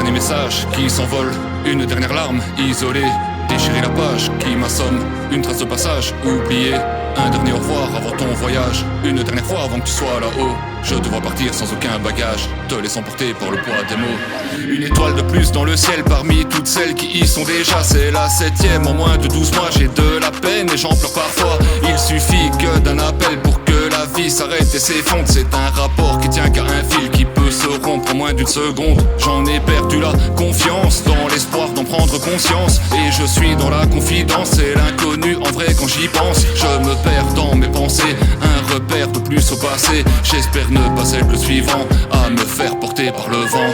dernier message qui s'envole, une dernière larme isolée. Déchirer la page qui m'assomme, une trace de passage oubliée. Un dernier au revoir avant ton voyage, une dernière fois avant que tu sois là-haut. Je te vois partir sans aucun bagage, te laissant porter par le poids des mots. Une étoile de plus dans le ciel parmi toutes celles qui y sont déjà. C'est la 7ème en moins de 12 mois, j'ai de la peine et j'en pleure parfois. Il suffit que d'un appel pour que la vie s'arrête et s'effondre. C'est un rapport qui tient qu'à un fil qui peut se rompre en moins d'une seconde. J'en ai perdu la confiance dans l'espoir d'en prendre conscience. Et je suis dans la confidence, c'est l'inconnu en vrai quand j'y pense. Je me perds dans mes pensées, un repère de plus au passé. J'espère ne pas être le suivant à me faire porter par le vent.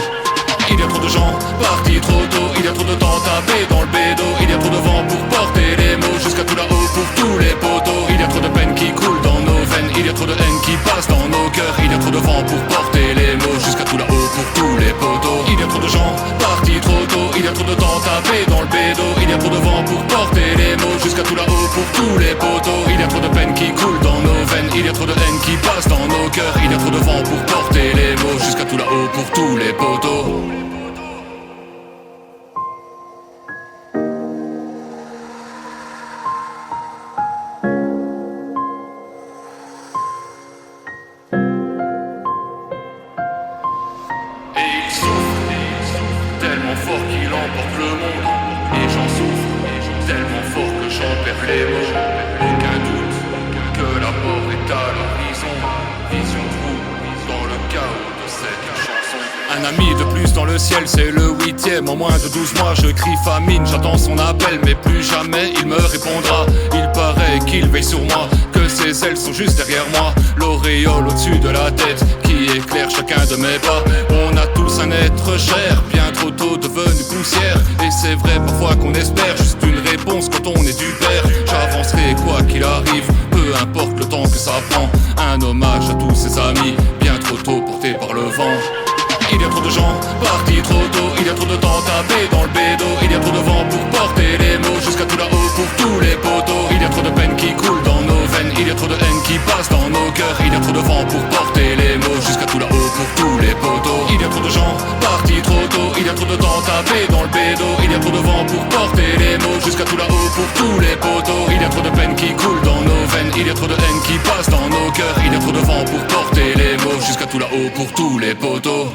Il y a trop de gens partis trop tôt, il y a trop de temps tapé dans le bédo. Il y a trop de vent pour porter les mots jusqu'à tout là-haut pour tous les poteaux. Il y a trop de peine qui coule dans nos veines, il y a trop de haine qui passe dans nos cœurs. Il y a trop de vent pour porter les mots jusqu'à tout là-haut pour tous les poteaux. Il y a trop de gens partis trop tôt, il y a trop de temps tapé dans le bédo. Il y a trop de vent pour porter les mots jusqu'à tout là-haut pour tous les poteaux. Il y a trop de peine qui coule dans nos veines, il y a trop de haine qui passe dans nos cœurs. Il y a trop de vent pour porter les mots jusqu'à tout là-haut pour tous les poteaux. Tellement fort qu'il emporte le monde. Et j'en souffre, tellement fort que j'en perds les mots. Aucun doute que la mort est à l'horizon. Vision trou dans le chaos de cette chanson. Un ami de plus dans le ciel, c'est le 8ème en moins de 12 mois. Je crie famine, j'attends son appel, mais plus jamais il me répondra. Il paraît qu'il veille sur moi, que ses ailes sont juste derrière moi. L'auréole au-dessus de la tête qui éclaire chacun de mes pas. On a tous un être cher, bien trop tôt devenu poussière. Et c'est vrai parfois qu'on espère juste une réponse quand on est du père. J'avancerai quoi qu'il arrive, peu importe le temps que ça prend. Un hommage à tous ses amis, bien trop tôt portés par le vent. Il y a trop de gens partis trop tôt, il y a trop de temps tapé dans le bédo. Il y a trop de vent pour porter les mots jusqu'à tout là-haut pour tous les poteaux. Il y a trop de peine qui coule dans nos veines, il y a trop de haine qui passe dans nos cœurs. Il y a trop de vent pour porter les mots jusqu'à tout là-haut pour tous les poteaux. Il y a trop de gens partis trop tôt, il y a trop de temps tapé dans le bédo. Il y a trop de vent pour porter les mots jusqu'à tout là-haut pour tous les poteaux. Il y a trop de peine qui coule dans nos veines, il y a trop de haine qui passe dans nos cœurs. Il y a trop de vent pour porter les mots jusqu'à tout là-haut pour tous les poteaux.